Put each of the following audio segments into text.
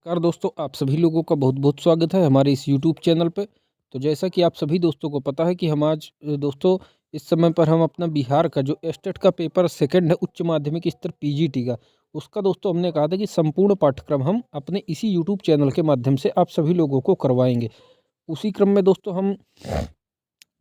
नमस्कार दोस्तों, आप सभी लोगों का बहुत बहुत स्वागत है हमारे इस यूट्यूब चैनल पे। तो जैसा कि आप सभी दोस्तों को पता है कि हम आज दोस्तों इस समय पर हम अपना बिहार का जो एस्टेट का पेपर सेकंड है उच्च माध्यमिक स्तर पीजीटी का, उसका दोस्तों हमने कहा था कि संपूर्ण पाठ्यक्रम हम अपने इसी यूट्यूब चैनल के माध्यम से आप सभी लोगों को करवाएंगे। उसी क्रम में दोस्तों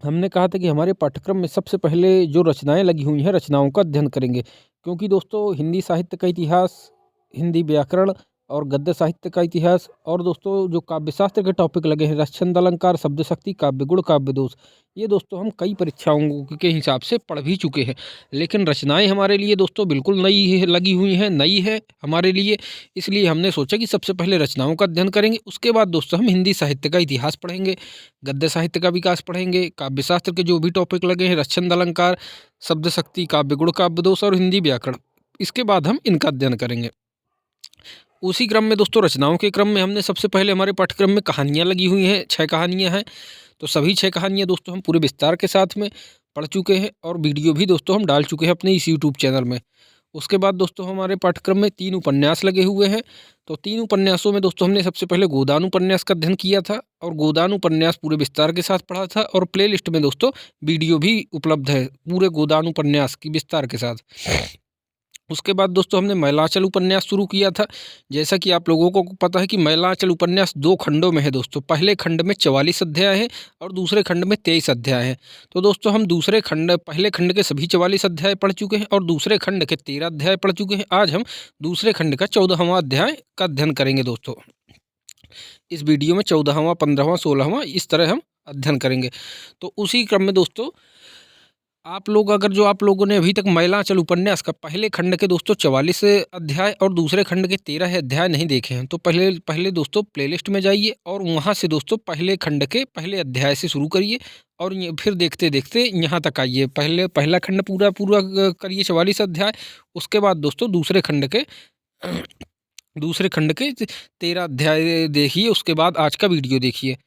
हमने कहा था कि हमारे पाठ्यक्रम में सबसे पहले जो रचनाएं लगी हुई हैं रचनाओं का अध्ययन करेंगे, क्योंकि दोस्तों हिंदी साहित्य का इतिहास, हिंदी व्याकरण और गद्य साहित्य का इतिहास और दोस्तों जो काव्य शास्त्र के टॉपिक लगे हैं, रसछंद अलंकार, शब्द शक्ति, काव्य गुण, काव्य दोष, ये दोस्तों हम कई परीक्षाओं के हिसाब से पढ़ भी चुके हैं। लेकिन रचनाएं हमारे लिए दोस्तों बिल्कुल लगी हुई हैं, नई है हमारे लिए। इसलिए हमने सोचा कि सबसे पहले रचनाओं का अध्ययन करेंगे, उसके बाद दोस्तों हम हिंदी साहित्य का इतिहास पढ़ेंगे, गद्य साहित्य का विकास पढ़ेंगे, काव्य शास्त्र के जो भी टॉपिक लगे हैं, रसछंद अलंकार, शब्द शक्ति, काव्य गुण, काव्य दोष और हिंदी व्याकरण, इसके बाद हम इनका अध्ययन करेंगे। उसी क्रम में दोस्तों रचनाओं के क्रम में हमने सबसे पहले हमारे पाठ्यक्रम में कहानियाँ लगी हुई हैं, 6 कहानियाँ हैं। तो सभी 6 कहानियाँ दोस्तों हम पूरे विस्तार के साथ में पढ़ चुके हैं और वीडियो भी दोस्तों हम डाल चुके हैं अपने इस यूट्यूब चैनल में। उसके बाद दोस्तों हमारे पाठ्यक्रम में 3 उपन्यास लगे हुए हैं। तो 3 उपन्यासों में दोस्तों हमने सबसे पहले गोदान उपन्यास का अध्ययन किया था और गोदान उपन्यास पूरे विस्तार के साथ पढ़ा था और प्लेलिस्ट में दोस्तों वीडियो भी उपलब्ध है पूरे गोदान उपन्यास की विस्तार के साथ। उसके बाद दोस्तों हमने मैलांचल उपन्यास शुरू किया था। जैसा कि आप लोगों को पता है कि मैलांचल उपन्यास 2 खंडों में है दोस्तों। पहले खंड में 44 अध्याय हैं और दूसरे खंड में 23 अध्याय हैं। तो दोस्तों हम पहले खंड के सभी 44 अध्याय पढ़ चुके हैं और दूसरे खंड के 13 अध्याय पढ़ चुके हैं। आज हम दूसरे खंड का 14वां अध्याय का अध्ययन करेंगे दोस्तों। इस वीडियो में 14वां, 15वां, 16वां इस तरह हम अध्ययन करेंगे। तो उसी क्रम में दोस्तों आप लोगों ने अभी तक मैलांचल उपन्यास का पहले खंड के दोस्तों 44 अध्याय और दूसरे खंड के 13 अध्याय नहीं देखे हैं, तो पहले दोस्तों प्लेलिस्ट में जाइए और वहाँ से दोस्तों पहले खंड के पहले अध्याय से शुरू करिए और ये फिर देखते देखते यहाँ तक आइए। पहला खंड पूरा पूरा करिए 44 अध्याय। उसके बाद दोस्तों दूसरे खंड के 13 अध्याय देखिए। उसके बाद आज का वीडियो देखिए,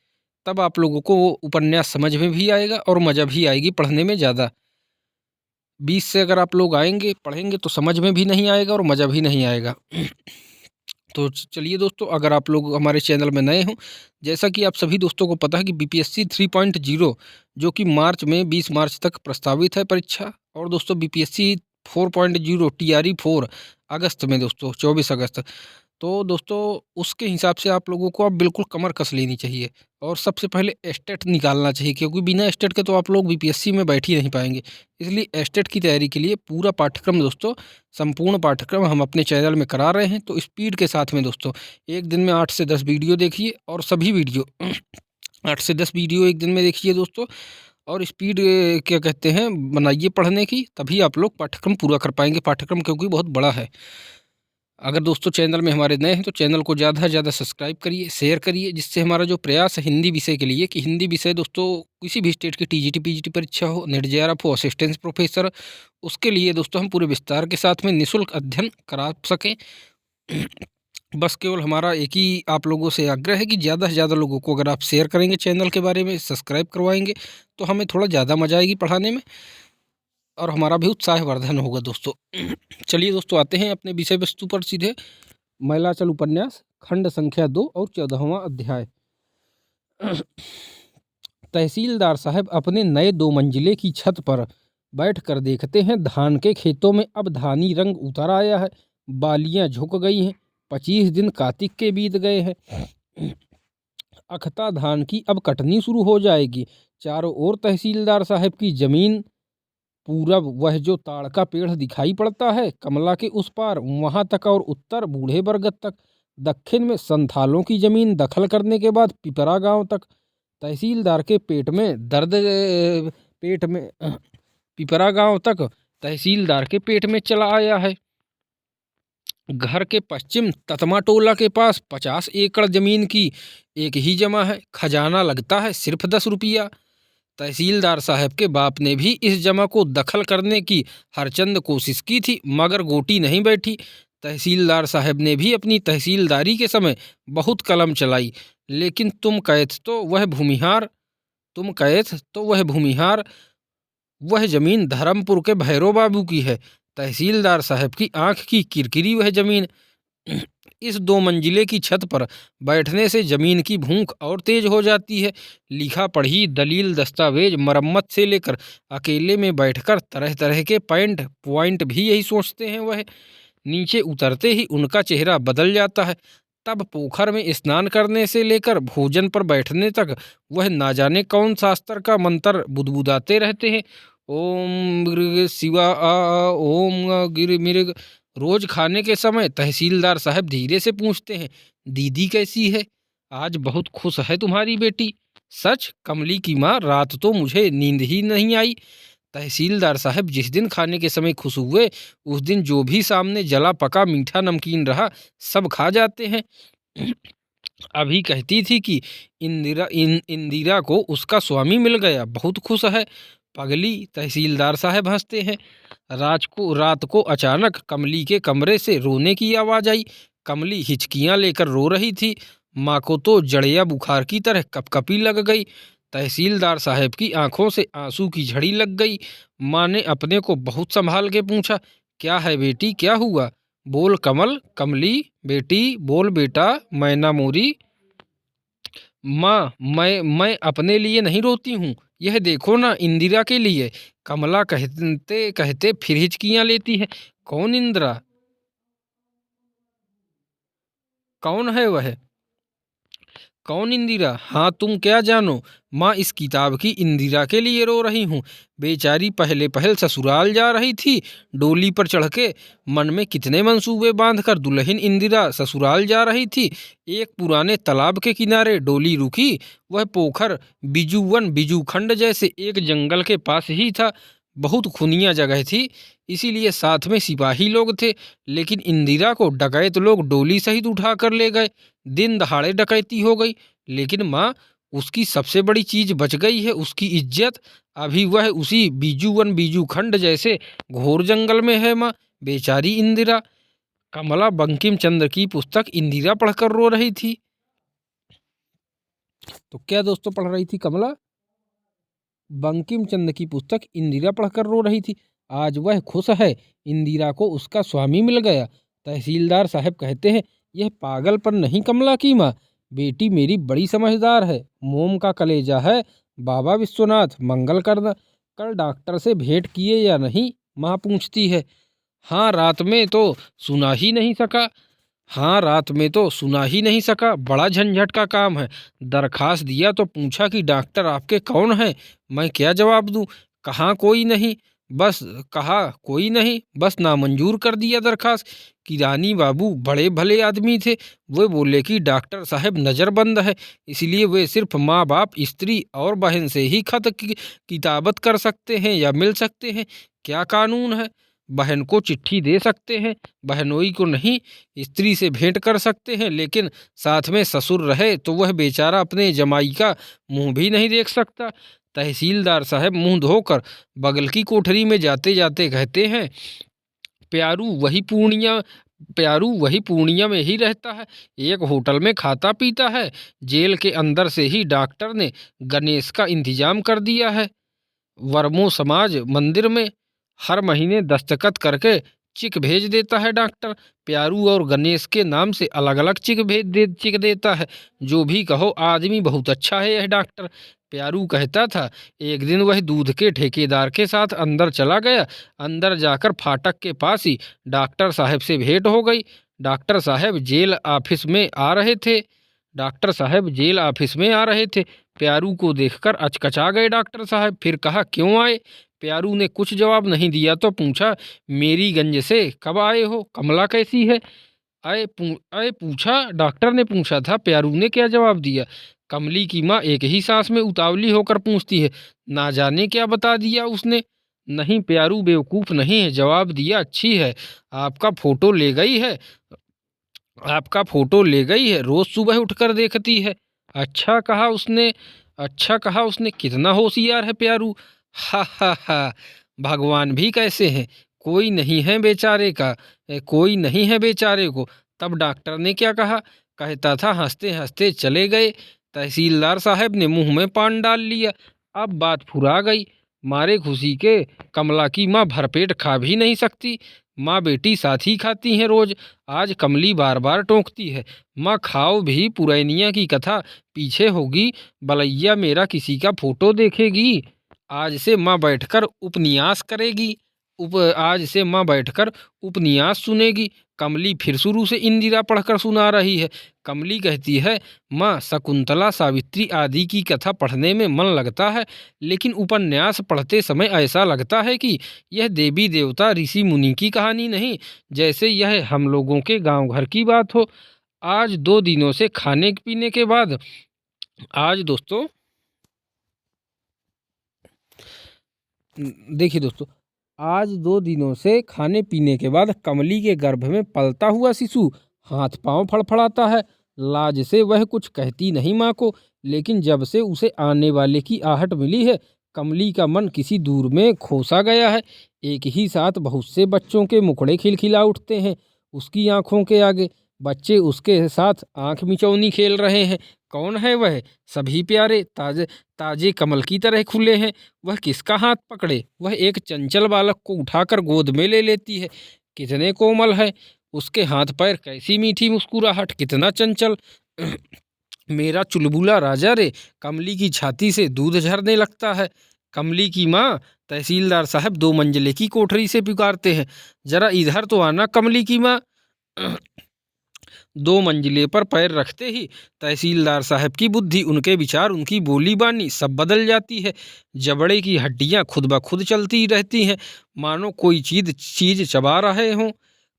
तब आप लोगों को उपन्यास समझ में भी आएगा और मज़ा भी आएगी पढ़ने में ज़्यादा। 20 से अगर आप लोग आएंगे पढ़ेंगे तो समझ में भी नहीं आएगा और मज़ा भी नहीं आएगा। तो चलिए दोस्तों, अगर आप लोग हमारे चैनल में नए हों, जैसा कि आप सभी दोस्तों को पता है कि बीपीएससी 3.0 जो कि 20 मार्च तक प्रस्तावित है परीक्षा, और दोस्तों बीपीएससी 4.0 टीआरई 4 अगस्त में दोस्तों 24 अगस्त। तो दोस्तों उसके हिसाब से आप लोगों को अब बिल्कुल कमर कस लेनी चाहिए और सबसे पहले एस्टेट निकालना चाहिए, क्योंकि बिना एस्टेट के तो आप लोग बीपीएससी में बैठ ही नहीं पाएंगे। इसलिए एस्टेट की तैयारी के लिए पूरा पाठ्यक्रम दोस्तों, संपूर्ण पाठ्यक्रम हम अपने चैनल में करा रहे हैं। तो स्पीड के साथ में दोस्तों एक दिन में 8 से 10 वीडियो देखिए और सभी वीडियो 8 से 10 वीडियो एक दिन में देखिए दोस्तों, और स्पीड क्या कहते हैं बनाइए पढ़ने की, तभी आप लोग पाठ्यक्रम पूरा कर पाएंगे। पाठ्यक्रम क्योंकि बहुत बड़ा है। अगर दोस्तों चैनल में हमारे नए हैं तो चैनल को ज़्यादा से ज़्यादा सब्सक्राइब करिए, शेयर करिए, जिससे हमारा जो प्रयास है हिंदी विषय के लिए, कि हिंदी विषय दोस्तों किसी भी स्टेट की टीजीटी पीजीटी परीक्षा हो, नेट जेआरएफ हो, असिस्टेंट प्रोफेसर, उसके लिए दोस्तों हम पूरे विस्तार के साथ में निःशुल्क अध्ययन करा सकें। बस केवल हमारा एक ही आप लोगों से आग्रह है कि ज़्यादा से ज़्यादा लोगों को अगर आप शेयर करेंगे चैनल के बारे में, सब्सक्राइब करवाएंगे, तो हमें थोड़ा ज़्यादा मजा आएगी पढ़ाने में और हमारा भी उत्साहवर्धन होगा दोस्तों। चलिए दोस्तों आते हैं अपने विषय वस्तु पर सीधे। मैलांचल उपन्यास खंड संख्या 2 और 14वां अध्याय। तहसीलदार साहब अपने नए 2 मंजिले की छत पर बैठकर देखते हैं, धान के खेतों में अब धानी रंग उतर आया है, बालियां झुक गई हैं, 25 दिन कार्तिक के बीत गए हैं, अखता धान की अब कटनी शुरू हो जाएगी। चारों ओर तहसीलदार साहब की जमीन, पूरब वह जो ताड़ का पेड़ दिखाई पड़ता है कमला के उस पार वहां तक, और उत्तर बूढ़े बरगद तक, दक्षिण में संथालों की जमीन दखल करने के बाद पिपरा गांव तक। तहसीलदार के पेट में दर्द पेट में पिपरा गांव तक तहसीलदार के पेट में चला आया है। घर के पश्चिम ततमा टोला के पास 50 एकड़ जमीन की एक ही जमा है, खजाना लगता है सिर्फ 10 रुपया। तहसीलदार साहब के बाप ने भी इस जमा को दखल करने की हरचंद कोशिश की थी, मगर गोटी नहीं बैठी। तहसीलदार साहब ने भी अपनी तहसीलदारी के समय बहुत कलम चलाई, लेकिन तुम कहत तो वह भूमिहार, वह जमीन धर्मपुर के भैरव बाबू की है। तहसीलदार साहब की आंख की किरकिरी वह जमीन इस 2 मंजिले की छत पर बैठने से जमीन की भूख और तेज हो जाती है। लिखा पढ़ी, दलील, दस्तावेज, मरम्मत से लेकर अकेले में बैठकर तरह तरह के पॉइंट भी यही सोचते हैं वह। नीचे उतरते ही उनका चेहरा बदल जाता है। तब पोखर में स्नान करने से लेकर भोजन पर बैठने तक वह ना जाने कौन शास्त्र का मंत्र बुदबुदाते रहते हैं। ओम मृग शिवा आ ओम गिर मृग। रोज खाने के समय तहसीलदार साहब धीरे से पूछते हैं, दीदी कैसी है? आज बहुत खुश है तुम्हारी बेटी। सच? कमली की माँ, रात तो मुझे नींद ही नहीं आई। तहसीलदार साहब जिस दिन खाने के समय खुश हुए उस दिन जो भी सामने जला पका मीठा नमकीन रहा सब खा जाते हैं। अभी कहती थी कि इंदिरा को उसका स्वामी मिल गया, बहुत खुश है। पगली, तहसीलदार साहब हंसते हैं। रात को अचानक कमली के कमरे से रोने की आवाज़ आई। कमली हिचकियां लेकर रो रही थी। माँ को तो जड़िया बुखार की तरह कपकपी लग गई। तहसीलदार साहब की आंखों से आंसू की झड़ी लग गई। माँ ने अपने को बहुत संभाल के पूछा, क्या है बेटी, क्या हुआ? बोल कमल। कमली, बेटी बोल बेटा, मैना मोरी। माँ, मैं अपने लिए नहीं रोती हूँ, यह देखो ना, इंदिरा के लिए। कमला कहते कहते फिर हिचकियां लेती है। कौन इंदिरा? कौन है वह? कौन इंदिरा? हाँ, तुम क्या जानो? माँ, इस किताब की इंदिरा के लिए रो रही हूँ। बेचारी पहले पहल ससुराल जा रही थी, डोली पर चढ़ के मन में कितने मंसूबे बांधकर दुल्हन इंदिरा ससुराल जा रही थी। एक पुराने तालाब के किनारे डोली रुकी। वह पोखर बिजू खंड जैसे एक जंगल के पास ही था। बहुत खुनिया जगह थी, इसीलिए साथ में सिपाही लोग थे। लेकिन इंदिरा को डकैत लोग डोली सहित उठा कर ले गए। दिन दहाड़े डकैती हो गई, लेकिन माँ, उसकी सबसे बड़ी चीज बच गई है, उसकी इज्जत। अभी वह उसी बीजू खंड जैसे घोर जंगल में है माँ। बेचारी इंदिरा। कमला बंकिम चंद्र की पुस्तक इंदिरा पढ़कर रो रही थी। तो क्या दोस्तों पढ़ रही थी कमला? बंकिम चंद्र की पुस्तक इंदिरा पढ़कर रो रही थी। आज वह खुश है, इंदिरा को उसका स्वामी मिल गया। तहसीलदार साहब कहते हैं, यह पागलपन नहीं कमला की माँ, बेटी मेरी बड़ी समझदार है, मोम का कलेजा है। बाबा विश्वनाथ, मंगल करना। कल डॉक्टर से भेंट किए या नहीं? माँ पूछती है। हाँ, रात में तो सुना ही नहीं सका। हाँ, रात में तो सुना ही नहीं सका, बड़ा झंझट का काम है। दरखास्त दिया तो पूछा कि डॉक्टर आपके कौन हैं? मैं क्या जवाब दूं? कहा कोई नहीं, बस नामंजूर कर दिया दरखास्त। किरानी बाबू बड़े भले आदमी थे। वे बोले कि डॉक्टर साहब नज़रबंद है, इसलिए वे सिर्फ माँ बाप, स्त्री और बहन से ही खत की किताबत कर सकते हैं या मिल सकते हैं। क्या कानून है? बहन को चिट्ठी दे सकते हैं, बहनोई को नहीं। स्त्री से भेंट कर सकते हैं, लेकिन साथ में ससुर रहे तो वह बेचारा अपने जमाई का मुंह भी नहीं देख सकता। तहसीलदार साहब मुंह धोकर बगल की कोठरी में जाते जाते कहते हैं, प्यारू वही पूर्णिया में ही रहता है, एक होटल में खाता पीता है। जेल के अंदर से ही डॉक्टर ने गणेश का इंतजाम कर दिया है। वर्मो समाज मंदिर में हर महीने दस्तखत करके चिक भेज देता है डॉक्टर। प्यारू और गणेश के नाम से अलग अलग चिक देता है। जो भी कहो, आदमी बहुत अच्छा है यह डॉक्टर। प्यारू कहता था, एक दिन वह दूध के ठेकेदार के साथ अंदर चला गया। अंदर जाकर फाटक के पास ही डॉक्टर साहब से भेंट हो गई। डॉक्टर साहब जेल ऑफिस में आ रहे थे। डॉक्टर साहब जेल ऑफिस में आ रहे थे। प्यारू को देखकर अचकचा गए डॉक्टर साहब। फिर कहा, क्यों आए? प्यारू ने कुछ जवाब नहीं दिया तो पूछा, मेरीगंज से कब आए हो? कमला कैसी है? आए पूछा, डॉक्टर ने पूछा था। प्यारू ने क्या जवाब दिया? कमली की माँ एक ही सांस में उतावली होकर पूछती है, ना जाने क्या बता दिया उसने। नहीं, प्यारू बेवकूफ़ नहीं है, जवाब दिया, अच्छी है। आपका फोटो ले गई है आपका फोटो ले गई है, रोज सुबह उठकर देखती है। अच्छा कहा उसने। कितना होशियार है प्यारू। हा हा हा। भगवान भी कैसे हैं, कोई नहीं है बेचारे को। तब डॉक्टर ने क्या कहा? कहता था, हंसते हंसते चले गए। तहसीलदार साहब ने मुंह में पान डाल लिया। अब बात फुरा गई। मारे खुशी के कमला की माँ भरपेट खा भी नहीं सकती। माँ बेटी साथ ही खाती हैं रोज। आज कमली बार बार टोकती है, माँ खाओ भी, पुरैनिया की कथा पीछे होगी, बलैया मेरा किसी का फोटो देखेगी। आज से माँ बैठकर उपन्यास करेगी, आज से माँ बैठकर उपन्यास सुनेगी। कमली फिर शुरू से इंदिरा पढ़कर सुना रही है। कमली कहती है, माँ शकुंतला सावित्री आदि की कथा पढ़ने में मन लगता है, लेकिन उपन्यास पढ़ते समय ऐसा लगता है कि यह देवी देवता ऋषि मुनि की कहानी नहीं, जैसे यह हम लोगों के गांव घर की बात हो। आज 2 दिनों से खाने पीने के बाद आज दोस्तों देखिए दोस्तों, आज 2 दिनों से खाने पीने के बाद कमली के गर्भ में पलता हुआ शिशु हाथ पांव फड़फड़ाता है। लाज से वह कुछ कहती नहीं माँ को, लेकिन जब से उसे आने वाले की आहट मिली है, कमली का मन किसी दूर में खोसा गया है। एक ही साथ बहुत से बच्चों के मुखड़े खिलखिला उठते हैं उसकी आंखों के आगे। बच्चे उसके साथ आंख मिचौनी खेल रहे हैं। कौन है वह? सभी प्यारे ताजे ताजे कमल की तरह खुले हैं। वह किसका हाथ पकड़े? वह एक चंचल बालक को उठाकर गोद में ले लेती है। कितने कोमल है उसके हाथ पैर, कैसी मीठी मुस्कुराहट, कितना चंचल। मेरा चुलबुला राजा रे। कमली की छाती से दूध झरने लगता है। कमली की माँ तहसीलदार साहब 2 मंजिले की कोठरी से पुकारते हैं, जरा इधर तो आना। कमली की माँ 2 मंजिले पर पैर रखते ही तहसीलदार साहब की बुद्धि, उनके विचार, उनकी बोली बानी सब बदल जाती है। जबड़े की हड्डियां खुद ब खुद चलती रहती हैं, मानो कोई चीज चबा रहे हों।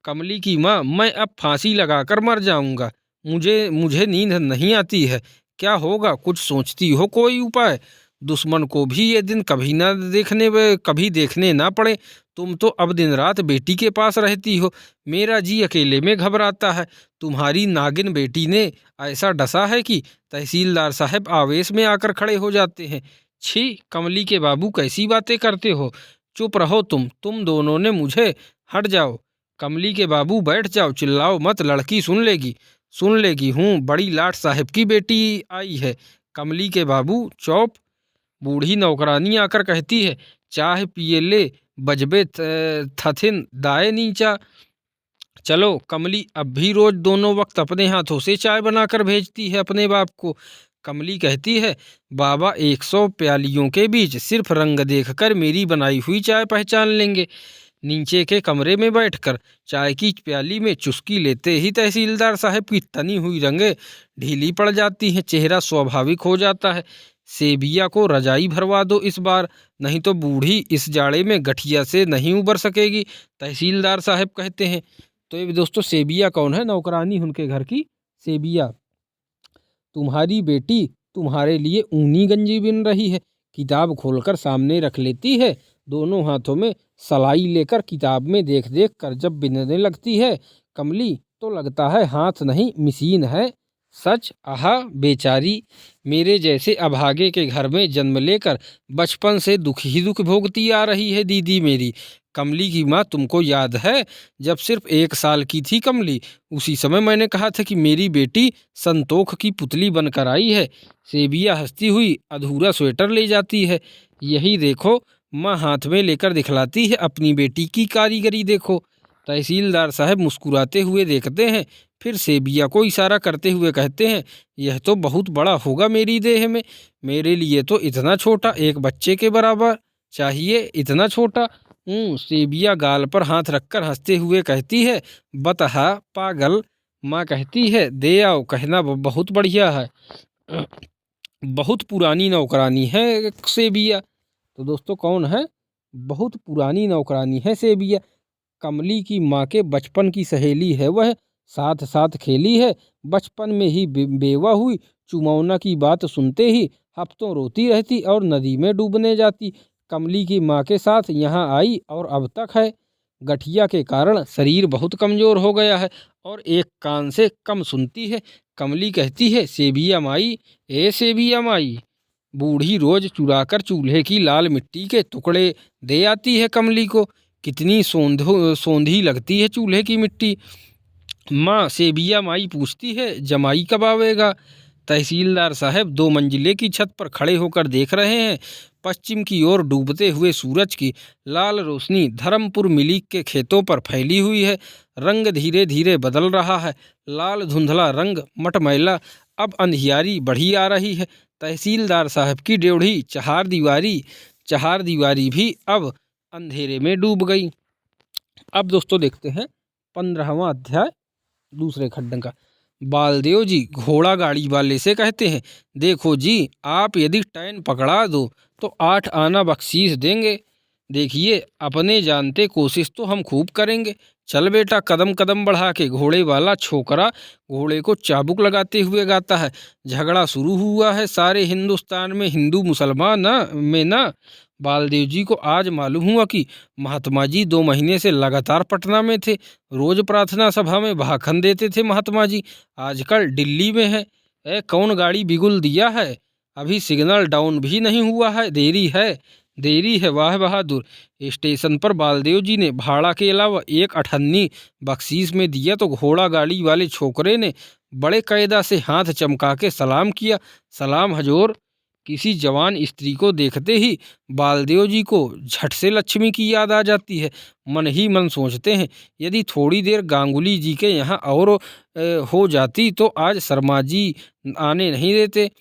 कमली की माँ, मैं अब फांसी लगाकर मर जाऊंगा। मुझे नींद नहीं आती है। क्या होगा? कुछ सोचती हो कोई उपाय? दुश्मन को भी ये दिन कभी देखने ना पड़े। तुम तो अब दिन रात बेटी के पास रहती हो, मेरा जी अकेले में घबराता है। तुम्हारी नागिन बेटी ने ऐसा डसा है कि तहसीलदार साहब आवेश में आकर खड़े हो जाते हैं। छी कमली के बाबू, कैसी बातें करते हो? चुप रहो तुम दोनों ने मुझे। हट जाओ। कमली के बाबू बैठ जाओ, चिल्लाओ मत, लड़की सुन लेगी हूँ, बड़ी लाट साहब की बेटी आई है। कमली के बाबू चौप। बूढ़ी नौकरानी आकर कहती है, चाय पिए ले, बजबे थथिन दाए नीचा। चलो। कमली अब भी रोज दोनों वक्त अपने हाथों से चाय बनाकर भेजती है अपने बाप को। कमली कहती है, बाबा 100 प्यालियों के बीच सिर्फ रंग देखकर मेरी बनाई हुई चाय पहचान लेंगे। नीचे के कमरे में बैठकर चाय की प्याली में चुस्की लेते ही तहसीलदार साहब की तनी हुई रंगें ढीली पड़ जाती हैं, चेहरा स्वाभाविक हो जाता है। सेबिया को रजाई भरवा दो इस बार, नहीं तो बूढ़ी इस जाड़े में गठिया से नहीं उबर सकेगी, तहसीलदार साहब कहते हैं। तो ये दोस्तों, सेबिया कौन है? नौकरानी उनके घर की सेबिया। तुम्हारी बेटी तुम्हारे लिए ऊनी गंजी बिन रही है। किताब खोलकर सामने रख लेती है, दोनों हाथों में सलाई लेकर किताब में देख देख कर जब बिनने लगती है कमली, तो लगता है हाथ नहीं मशीन है। सच, आहा बेचारी, मेरे जैसे अभागे के घर में जन्म लेकर बचपन से दुख ही दुख भोगती आ रही है दीदी मेरी। कमली की माँ, तुमको याद है जब सिर्फ 1 साल की थी कमली, उसी समय मैंने कहा था कि मेरी बेटी संतोख की पुतली बनकर आई है। सेबिया हंसती हुई अधूरा स्वेटर ले जाती है। यही देखो, माँ हाथ में लेकर दिखलाती है अपनी बेटी की कारीगरी देखो। तहसीलदार साहब मुस्कुराते हुए देखते हैं, फिर सेबिया को इशारा करते हुए कहते हैं, यह तो बहुत बड़ा होगा मेरी देह में। मेरे लिए तो इतना छोटा, एक बच्चे के बराबर चाहिए, इतना छोटा। सेबिया गाल पर हाथ रखकर हंसते हुए कहती है, बतहा पागल। माँ कहती है, दे आओ, कहना बहुत बढ़िया है। बहुत पुरानी नौकरानी है सेबिया। तो दोस्तों, कौन है? बहुत पुरानी नौकरानी है सेबिया। कमली की माँ के बचपन की सहेली है वह, साथ साथ खेली है। बचपन में ही बेवा हुई, चुमौना की बात सुनते ही हफ्तों रोती रहती और नदी में डूबने जाती। कमली की माँ के साथ यहाँ आई और अब तक है। गठिया के कारण शरीर बहुत कमजोर हो गया है और एक कान से कम सुनती है। कमली कहती है, सेबिया माई, ए सेबिया माई। बूढ़ी रोज चुराकर चूल्हे की लाल मिट्टी के टुकड़े दे आती है कमली को। कितनी सोंधी लगती है चूल्हे की मिट्टी। माँ, सेबिया माई पूछती है, जमाई कब आवेगा? तहसीलदार साहब 2 मंजिले की छत पर खड़े होकर देख रहे हैं। पश्चिम की ओर डूबते हुए सूरज की लाल रोशनी धर्मपुर मिली के खेतों पर फैली हुई है। रंग धीरे धीरे बदल रहा है। लाल धुंधला रंग मटमैला अब अंधियारी बढ़ी आ रही है। तहसीलदार साहब की ड्योढ़ी चहार दीवारी भी अब अंधेरे में डूब गई। अब दोस्तों देखते हैं 15वां अध्याय दूसरे खंड का। बालदेव जी घोड़ा गाड़ी वाले से कहते हैं, देखो जी, आप यदि टैन पकड़ा दो तो 8 आना बख्शीश देंगे। देखिए, अपने जानते कोशिश तो हम खूब करेंगे। चल बेटा। कदम कदम बढ़ा के घोड़े वाला छोकरा घोड़े को चाबुक लगाते हुए गाता है। झगड़ा शुरू हुआ है सारे हिंदुस्तान में, हिंदू मुसलमान में ना। बालदेव जी को आज मालूम हुआ कि महात्मा जी 2 महीने से लगातार पटना में थे। रोज प्रार्थना सभा में भाषण देते थे महात्मा जी। आजकल दिल्ली में है। कौन गाड़ी बिगुल दिया है? अभी सिग्नल डाउन भी नहीं हुआ है। देरी है। वाह बहादुर। स्टेशन पर बालदेव जी ने भाड़ा के अलावा 1 अठन्नी बख्शीश में दिया तो घोड़ा गाड़ी वाले छोकरे ने बड़े कायदा से हाथ चमका के सलाम किया। सलाम हजूर। किसी जवान स्त्री को देखते ही बालदेव जी को झट से लक्ष्मी की याद आ जाती है। मन ही मन सोचते हैं, यदि थोड़ी देर गांगुली जी के यहाँ और हो जाती तो आज शर्मा जी आने नहीं देते।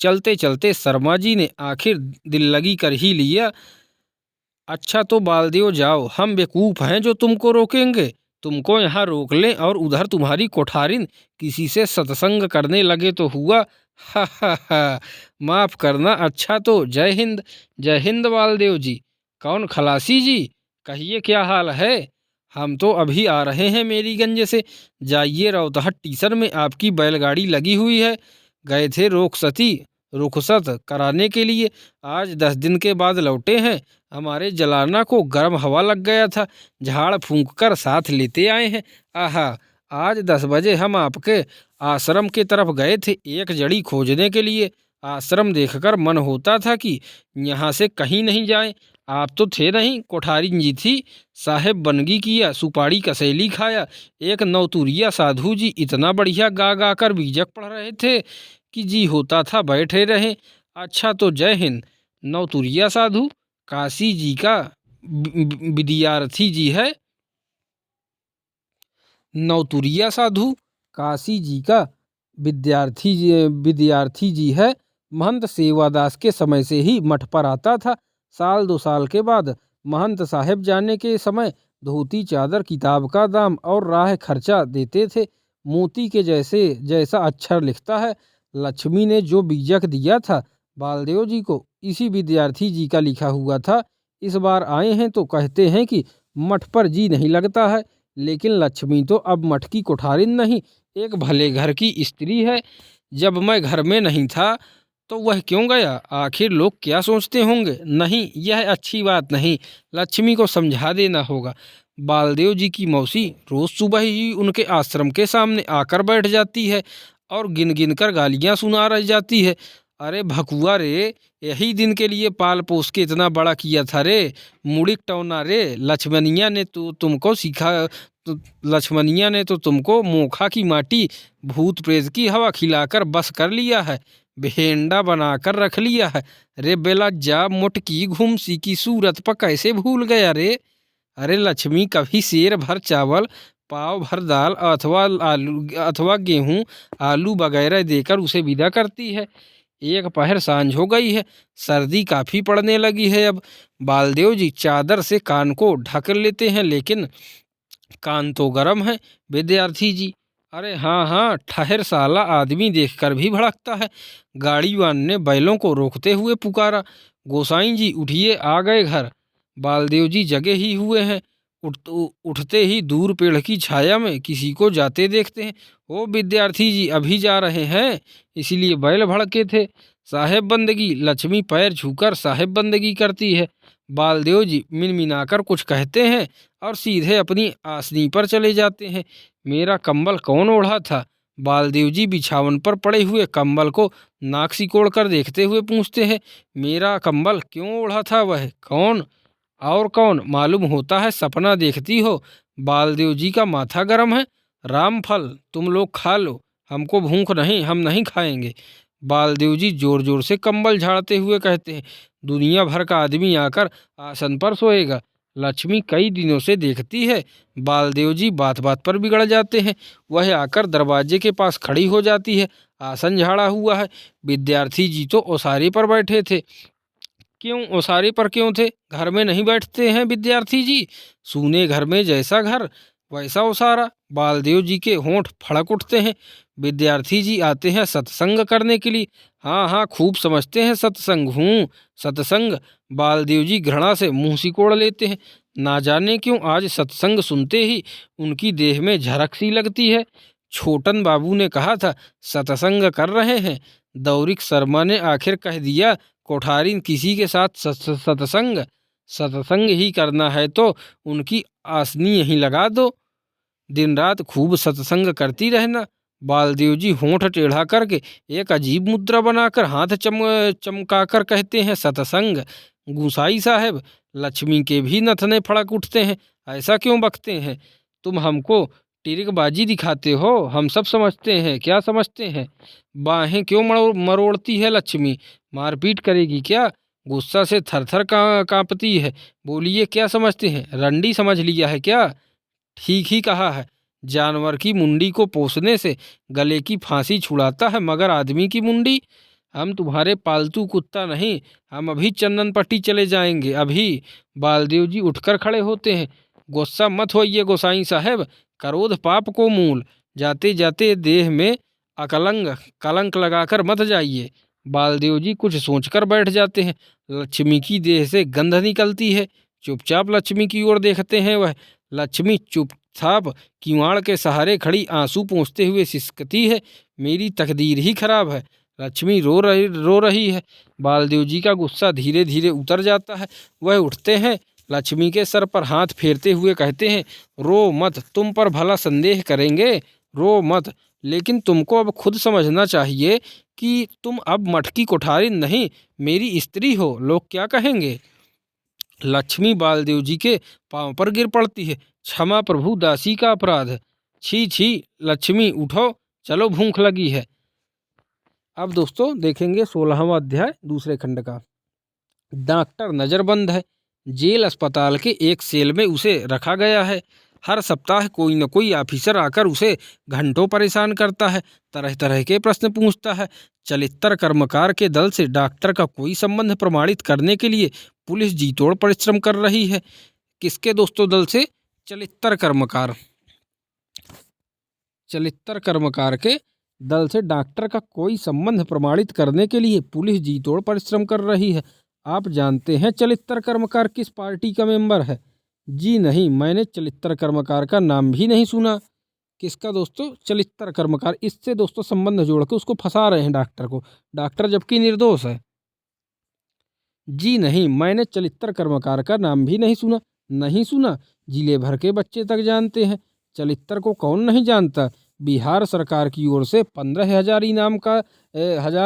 चलते चलते शर्मा जी ने आखिर दिल लगी कर ही लिया। अच्छा तो बालदेव जाओ, हम बेवकूफ़ हैं जो तुमको रोकेंगे। तुमको यहाँ रोक लें और उधर तुम्हारी कोठारिन किसी से सत्संग करने लगे तो हुआ। हा हा हा। माफ़ करना। अच्छा तो जय हिंद। जय हिंद बालदेव जी। कौन खलासी जी? कहिए क्या हाल है? हम तो अभी आ रहे हैं मेरीगंज से। जाइए, रौतहट टीसर में आपकी बैलगाड़ी लगी हुई है। गए थे रुखसत कराने के लिए। आज 10 दिन के बाद लौटे हैं। हमारे जलाना को गर्म हवा लग गया था, झाड़ फूंक कर साथ लेते आए हैं। आहा, आज 10 बजे हम आपके आश्रम के तरफ गए थे एक जड़ी खोजने के लिए। आश्रम देखकर मन होता था कि यहाँ से कहीं नहीं जाए। आप तो थे नहीं, कोठारिन जी थी। साहेब बनगी किया, सुपारी कसैली खाया। एक नौतुरिया साधु जी इतना बढ़िया गा गा कर बीजक पढ़ रहे थे कि जी होता था बैठे रहें। अच्छा तो जय हिंद। नौतुरिया साधु काशी जी का विद्यार्थी जी है। नौतुरिया साधु काशी जी का विद्यार्थी जी है। महंत सेवादास के समय से ही मठ पर आता था। साल 2 साल के बाद महंत साहब जाने के समय धोती चादर किताब का दाम और राह खर्चा देते थे। मोती के जैसा अक्षर लिखता है। लक्ष्मी ने जो बीजक दिया था बालदेव जी को, इसी विद्यार्थी जी का लिखा हुआ था। इस बार आए हैं तो कहते हैं कि मठ पर जी नहीं लगता है, लेकिन लक्ष्मी तो अब मठ की कोठारिन नहीं, एक भले घर की स्त्री है। जब मैं घर में नहीं था तो वह क्यों गया? आखिर लोग क्या सोचते होंगे? नहीं, यह अच्छी बात नहीं। लक्ष्मी को समझा देना होगा। बालदेव जी की मौसी रोज सुबह ही उनके आश्रम के सामने आकर बैठ जाती है और गिन गिन कर गालियां सुना रह जाती है। अरे भकुआ रे, यही दिन के लिए पाल पोस के इतना बड़ा किया था रे। मुड़िक टौना रे। लक्ष्मणिया ने तो तुमको मोखा की माटी भूत प्रेत की हवा खिलाकर बस कर लिया है, भेंडा बनाकर रख लिया है। रे बेला जा, मोटकी घुमसी की सूरत पर कैसे भूल गया रे? अरे लक्ष्मी कभी सेर भर चावल, पाव भर दाल अथवा गेहूं आलू वगैरह देकर उसे विदा करती है। एक पहर सांझ हो गई है, सर्दी काफ़ी पड़ने लगी है अब। बालदेव जी चादर से कान को ढक लेते हैं, लेकिन कान तो गर्म है विद्यार्थी जी। अरे हाँ हाँ, ठहर साला, आदमी देखकर भी भड़कता है। गाड़ीवान ने बैलों को रोकते हुए पुकारा, गोसाई जी उठिए, आ गए घर। बालदेव जी जगे ही हुए हैं। उठते ही दूर पेड़ की छाया में किसी को जाते देखते हैं। ओ विद्यार्थी जी अभी जा रहे हैं, इसीलिए बैल भड़के थे। साहेब बंदगी। लक्ष्मी पैर छूकर साहेब बंदगी करती है। बालदेव जी मिनमिनाकर कुछ कहते हैं और सीधे अपनी आसनी पर चले जाते हैं। मेरा कंबल कौन ओढ़ा था? बालदेव जी बिछावन पर पड़े हुए कंबल को नाक सिकोड़ कर देखते हुए पूछते हैं। मेरा कंबल क्यों ओढ़ा था? वह कौन और कौन? मालूम होता है सपना देखती हो। बालदेव जी का माथा गर्म है। रामफल तुम लोग खा लो, हमको भूख नहीं, हम नहीं खाएंगे। बालदेव जी जोर जोर से कंबल झाड़ते हुए कहते हैं, दुनिया भर का आदमी आकर आसन पर सोएगा। लक्ष्मी कई दिनों से देखती है बालदेव जी बात बात पर बिगड़ जाते हैं। वह आकर दरवाजे के पास खड़ी हो जाती है। आसन झाड़ा हुआ है। विद्यार्थी जी तो ओसारे पर बैठे थे। क्यों ओसारे पर क्यों थे? घर में नहीं बैठते हैं विद्यार्थी जी? सूने घर में जैसा घर वैसा ओसारा। बालदेव जी के होंठ फड़क उठते हैं। विद्यार्थी जी आते हैं सत्संग करने के लिए। हाँ हाँ, खूब समझते हैं सत्संग। सत्संग। बालदेव जी घृणा से मुंह सिकोड़ लेते हैं। ना जाने क्यों आज सत्संग सुनते ही उनकी देह में झरक सी लगती है। छोटन बाबू ने कहा था सत्संग कर रहे हैं। दौरिक शर्मा ने आखिर कह दिया कोठारी किसी के साथ सत्संग। सत्संग ही करना है तो उनकी आसनी यहीं लगा दो। दिन रात खूब सत्संग करती रहना। बालदेव जी होंठ टेढ़ा करके एक अजीब मुद्रा बनाकर हाथ चमकाकर कहते हैं सत्संग। गुसाई साहब, लक्ष्मी के भी नथने फड़क उठते हैं। ऐसा क्यों बकते हैं? तुम हमको टिरिकबाजी दिखाते हो। हम सब समझते हैं। क्या समझते हैं? बाहें क्यों मरोड़ती है लक्ष्मी? मारपीट करेगी क्या? गुस्सा से थरथर कांपती है। बोलिए, क्या समझते हैं? रंडी समझ लिया है क्या? ठीक ही कहा है। जानवर की मुंडी को पोंछने से गले की फांसी छुड़ाता है, मगर आदमी की मुंडी? हम तुम्हारे पालतू कुत्ता नहीं। हम अभी चंदन पट्टी चले जाएंगे, अभी। बालदेव जी उठकर खड़े होते हैं। गुस्सा मत होइए गोसाई साहब, क्रोध पाप को मूल। जाते जाते देह में कलंक लगाकर मत जाइए। बालदेव जी कुछ सोचकर बैठ जाते हैं। लक्ष्मी की देह से गंध निकलती है। चुपचाप लक्ष्मी की ओर देखते हैं वह। लक्ष्मी चुपचाप किवाड़ के सहारे खड़ी आंसू पोंछते हुए सिसकती है। मेरी तकदीर ही खराब है। लक्ष्मी रो रही है। बालदेव जी का गुस्सा धीरे धीरे उतर जाता है। वह उठते हैं, लक्ष्मी के सर पर हाथ फेरते हुए कहते हैं रो मत, तुम पर भला संदेह करेंगे। रो मत, लेकिन तुमको अब खुद समझना चाहिए कि तुम अब मठ की कोठारी नहीं, मेरी स्त्री हो। लोग क्या कहेंगे? लक्ष्मी बालदेव जी के पांव पर गिर पड़ती है। क्षमा प्रभु, दासी का अपराध है। छी छी, लक्ष्मी उठो, चलो भूख लगी है। अब दोस्तों देखेंगे 16वां अध्याय दूसरे खंड का। डॉक्टर नजरबंद है। जेल अस्पताल के एक सेल में उसे रखा गया है। हर सप्ताह कोई न कोई ऑफिसर आकर उसे घंटों परेशान करता है, तरह तरह के प्रश्न पूछता है। चलित्र कर्मकार के दल से डॉक्टर का कोई संबंध प्रमाणित करने के लिए पुलिस जी तोड़ परिश्रम कर रही है। किसके दोस्तों दल से? चलित्र कर्मकार के दल से डॉक्टर का कोई संबंध प्रमाणित करने के लिए पुलिस जी तोड़ परिश्रम कर रही है। आप जानते हैं चलित्र कर्मकार किस पार्टी का मेंबर है? जी नहीं, मैंने चलित्र कर्मकार का नाम भी नहीं सुना। किसका दोस्तों? चलित्र कर्मकार। इससे दोस्तों संबंध जोड़ के उसको फंसा रहे हैं डॉक्टर को, डॉक्टर जबकि निर्दोष है। जी नहीं, मैंने चलित्र कर्मकार का नाम भी नहीं सुना। नहीं सुना? जिले भर के बच्चे तक जानते हैं। चलित्र को कौन नहीं जानता? बिहार सरकार की ओर से 15,000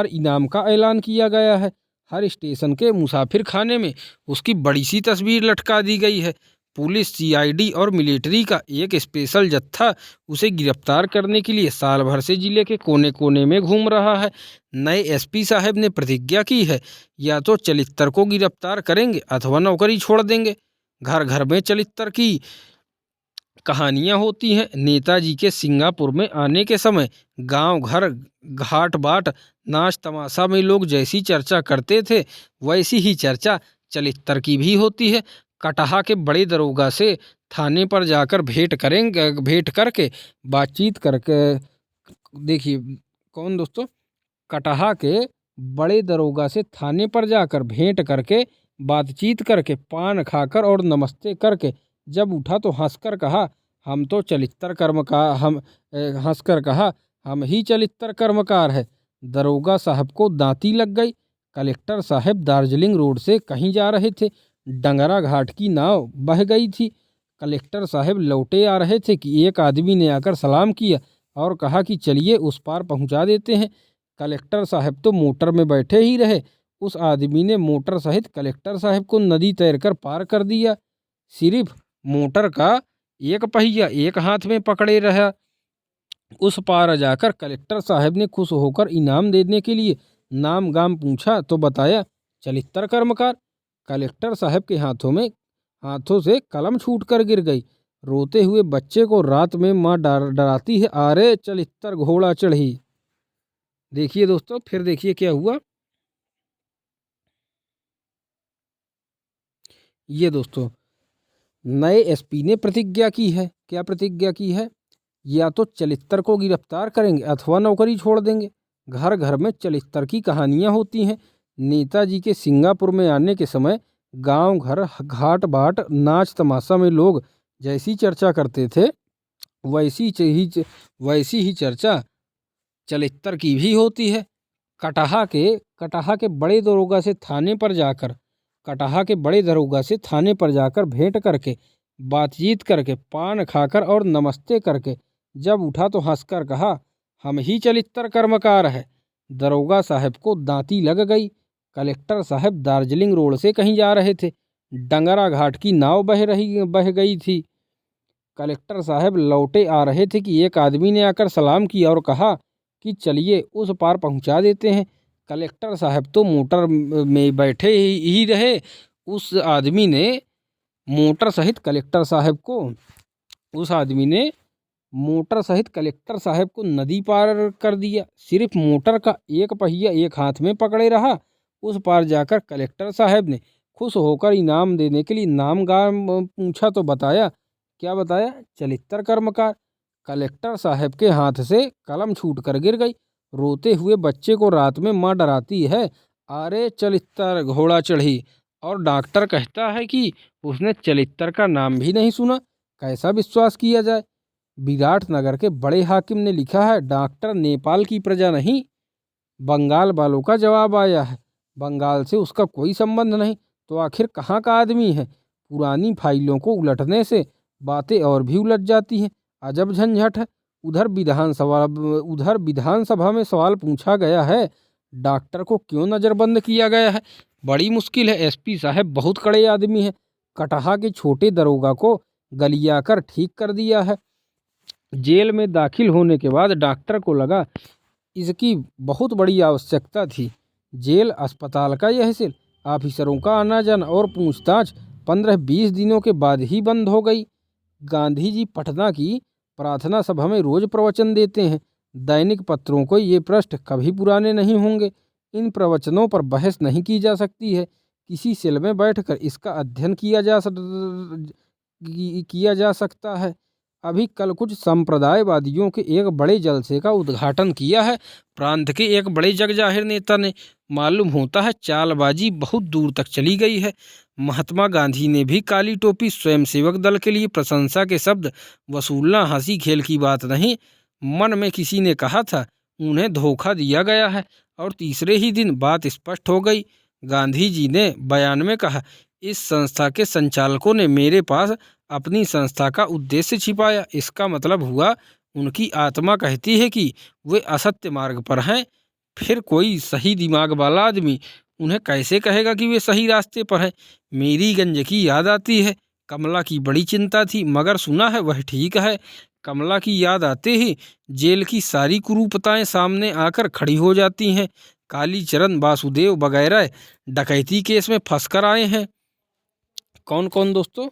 इनाम का ऐलान किया गया है। हर स्टेशन के मुसाफिर खाने में उसकी बड़ी सी तस्वीर लटका दी गई है। पुलिस, सीआईडी और मिलिट्री का एक स्पेशल जत्था उसे गिरफ्तार करने के लिए साल भर से जिले के कोने कोने में घूम रहा है। नए एसपी साहब ने प्रतिज्ञा की है, या तो चलित्र को गिरफ्तार करेंगे अथवा नौकरी छोड़ देंगे। घर घर में चलित्र की कहानियां होती हैं। नेताजी के सिंगापुर में आने के समय गांव घर घाट बाट नाच तमाशा में लोग जैसी चर्चा करते थे, वैसी ही चर्चा चलित्र की भी होती है। कटहा के बड़े दरोगा से थाने पर जाकर भेंट करके बातचीत करके देखिए कौन दोस्तों? कटहा के बड़े दरोगा से थाने पर जाकर भेंट करके बातचीत करके पान खाकर और नमस्ते करके जब उठा तो हंसकर कहा हम तो चलित्र कर्मकार हम ही चलित्र कर्मकार है। दरोगा साहब को दांती लग गई। कलेक्टर साहब दार्जिलिंग रोड से कहीं जा रहे थे। डंगरा घाट की नाव बह गई थी। कलेक्टर साहब लौटे आ रहे थे कि एक आदमी ने आकर सलाम किया और कहा कि चलिए उस पार पहुंचा देते हैं। कलेक्टर साहब तो मोटर में बैठे ही रहे। उस आदमी ने मोटर सहित कलेक्टर साहब को नदी तैरकर पार कर दिया। सिर्फ मोटर का एक पहिया एक हाथ में पकड़े रहा। उस पार जाकर कलेक्टर साहब ने खुश होकर इनाम देने के लिए नाम गाम पूछा तो बताया चलित्तर कर्मकार। कलेक्टर साहब के हाथों से कलम छूटकर गिर गई। रोते हुए बच्चे को रात में माँ डराती है, अरे चलित्तर घोड़ा चढ़ी। देखिए दोस्तों, फिर देखिए क्या हुआ। ये दोस्तों, नए एसपी ने प्रतिज्ञा की है। क्या प्रतिज्ञा की है? या तो चलित्तर को गिरफ्तार करेंगे अथवा नौकरी छोड़ देंगे। घर घर में चलित्तर की कहानियां होती हैं। नेताजी के सिंगापुर में आने के समय गांव घर घाट बाट नाच तमाशा में लोग जैसी चर्चा करते थे, वैसी ही चर्चा चलित्तर की भी होती है। कटहा के बड़े दरोगा से थाने पर जाकर भेंट करके, बातचीत करके, पान खाकर और नमस्ते करके जब उठा तो हंसकर कहा, हम ही चलित्तर कर्मकार है। दरोगा साहब को दांती लग गई। कलेक्टर साहब दार्जिलिंग रोड से कहीं जा रहे थे। डंगरा घाट की नाव बह गई थी। कलेक्टर साहब लौटे आ रहे थे कि एक आदमी ने आकर सलाम किया और कहा कि चलिए उस पार पहुंचा देते हैं। कलेक्टर साहब तो मोटर में बैठे ही रहे। उस आदमी ने मोटर सहित कलेक्टर साहब को नदी पार कर दिया। सिर्फ मोटर का एक पहिया एक हाथ में पकड़े रहा। उस पार जाकर कलेक्टर साहब ने खुश होकर इनाम देने के लिए नाम गाम पूछा तो बताया। क्या बताया? चलित्तर कर्मकार। कलेक्टर साहब के हाथ से कलम छूटकर गिर गई। रोते हुए बच्चे को रात में माँ डराती है, अरे चलित्तर घोड़ा चढ़ी। और डॉक्टर कहता है कि उसने चलित्तर का नाम भी नहीं सुना। कैसा विश्वास किया जाए? विराटनगर के बड़े हाकिम ने लिखा है, डॉक्टर नेपाल की प्रजा नहीं, बंगाल वालों का जवाब आया है। बंगाल से उसका कोई संबंध नहीं, तो आखिर कहाँ का आदमी है? पुरानी फाइलों को उलटने से बातें और भी उलझ जाती हैं। अजब झंझट है। उधर विधानसभा में सवाल पूछा गया है, डॉक्टर को क्यों नज़रबंद किया गया है? बड़ी मुश्किल है। एसपी साहब बहुत कड़े आदमी हैं। कटहा के छोटे दरोगा को गलियाकर ठीक कर दिया है। जेल में दाखिल होने के बाद डॉक्टर को लगा इसकी बहुत बड़ी आवश्यकता थी। जेल अस्पताल का यह सेल, ऑफिसरों का आना जाना और पूछताछ 15-20 दिनों के बाद ही बंद हो गई। गांधी जी पटना की प्रार्थना सभा में रोज प्रवचन देते हैं। दैनिक पत्रों को ये पृष्ठ कभी पुराने नहीं होंगे। इन प्रवचनों पर बहस नहीं की जा सकती है। किसी सेल में बैठकर इसका अध्ययन किया जा सकता है। अभी कल कुछ संप्रदायवादियों के एक बड़े जलसे का उद्घाटन किया है प्रांत के एक बड़े जगजाहिर नेता ने। मालूम होता है चालबाजी बहुत दूर तक चली गई है। महात्मा गांधी ने भी काली टोपी स्वयंसेवक दल के लिए प्रशंसा के शब्द वसूलना हंसी खेल की बात नहीं। मन में किसी ने कहा था उन्हें धोखा दिया गया है, और तीसरे ही दिन बात स्पष्ट हो गई। गांधी जी ने बयान में कहा, इस संस्था के संचालकों ने मेरे पास अपनी संस्था का उद्देश्य छिपाया। इसका मतलब हुआ उनकी आत्मा कहती है कि वे असत्य मार्ग पर हैं। फिर कोई सही दिमाग वाला आदमी उन्हें कैसे कहेगा कि वे सही रास्ते पर हैं? मेरी गंज की याद आती है। कमला की बड़ी चिंता थी, मगर सुना है वह ठीक है। कमला की याद आते ही जेल की सारी कुरूपताएं सामने आकर खड़ी हो जाती हैं। कालीचरण वासुदेव वगैरह डकैती केस में फंसकर आए हैं। कौन कौन दोस्तों?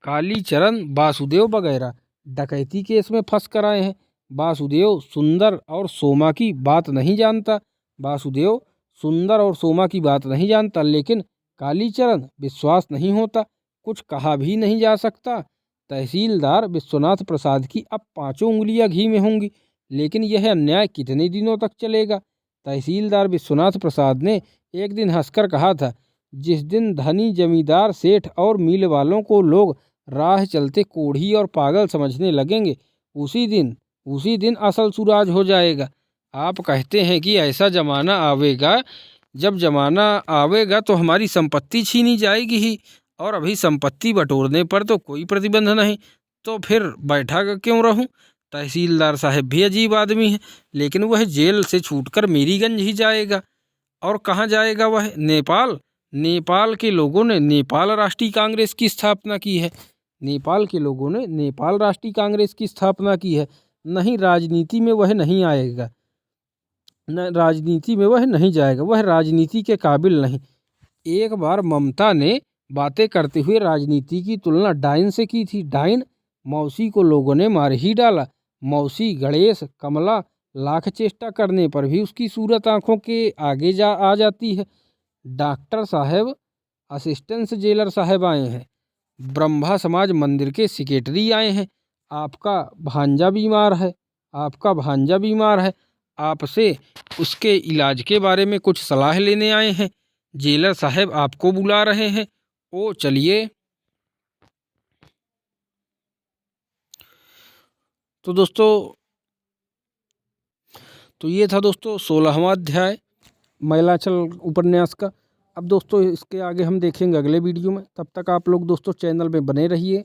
कालीचरण वासुदेव वगैरह डकैती केस में फंस कर आए हैं। वासुदेव सुंदर और सोमा की बात नहीं जानता, लेकिन कालीचरण विश्वास नहीं होता, कुछ कहा भी नहीं जा सकता। तहसीलदार विश्वनाथ प्रसाद की अब 5 उंगलियां घी में होंगी, लेकिन यह अन्याय कितने दिनों तक चलेगा? तहसीलदार विश्वनाथ प्रसाद ने एक दिन हंसकर कहा था, जिस दिन धनी जमींदार सेठ और मिल वालों को लोग राह चलते कोढ़ी और पागल समझने लगेंगे, उसी दिन असल सुराज हो जाएगा। आप कहते हैं कि ऐसा जमाना आवेगा, जब जमाना आवेगा तो हमारी संपत्ति छीनी जाएगी ही, और अभी संपत्ति बटोरने पर तो कोई प्रतिबंध नहीं, तो फिर बैठा क्यों रहूं? तहसीलदार साहब भी अजीब आदमी है, लेकिन वह जेल से छूटकर मेरीगंज ही जाएगा। और कहाँ जाएगा वह? नेपाल के लोगों ने नेपाल राष्ट्रीय कांग्रेस की स्थापना की है। नहीं, राजनीति में वह नहीं आएगा। न राजनीति में वह नहीं जाएगा, वह राजनीति के काबिल नहीं। एक बार ममता ने बातें करते हुए राजनीति की तुलना डाइन से की थी। डाइन मौसी को लोगों ने मार ही डाला। मौसी, गणेश, कमला लाख चेष्टा करने पर भी उसकी सूरत आंखों के आगे आ जाती है। डॉक्टर साहब, असिस्टेंट जेलर साहब आए हैं, ब्रह्मा समाज मंदिर के सेक्रेटरी आए हैं, आपका भांजा बीमार है, आपका भांजा बीमार है, आपसे उसके इलाज के बारे में कुछ सलाह लेने आए हैं, जेलर साहब आपको बुला रहे हैं। ओ चलिए। तो दोस्तों, तो ये था दोस्तों 16वां अध्याय महिलाचल उपन्यास का। अब दोस्तों इसके आगे हम देखेंगे अगले वीडियो में। तब तक आप लोग दोस्तों चैनल में बने रहिए,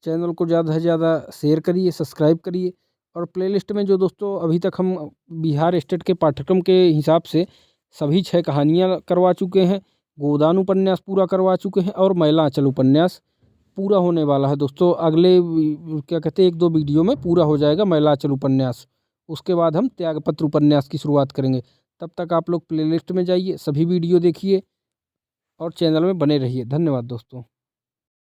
चैनल को ज़्यादा से ज़्यादा शेयर करिए, सब्सक्राइब करिए। और प्लेलिस्ट में जो दोस्तों अभी तक हम बिहार स्टेट के पाठ्यक्रम के हिसाब से सभी 6 कहानियाँ करवा चुके हैं, गोदान उपन्यास पूरा करवा चुके हैं और महिलाचल उपन्यास पूरा होने वाला है दोस्तों। अगले क्या कहते हैं 1-2 वीडियो में पूरा हो जाएगा महिलाचल उपन्यास। उसके बाद हम त्यागपत्र उपन्यास की शुरुआत करेंगे। तब तक आप लोग प्लेलिस्ट में जाइए, सभी वीडियो देखिए और चैनल में बने रहिए। धन्यवाद दोस्तों।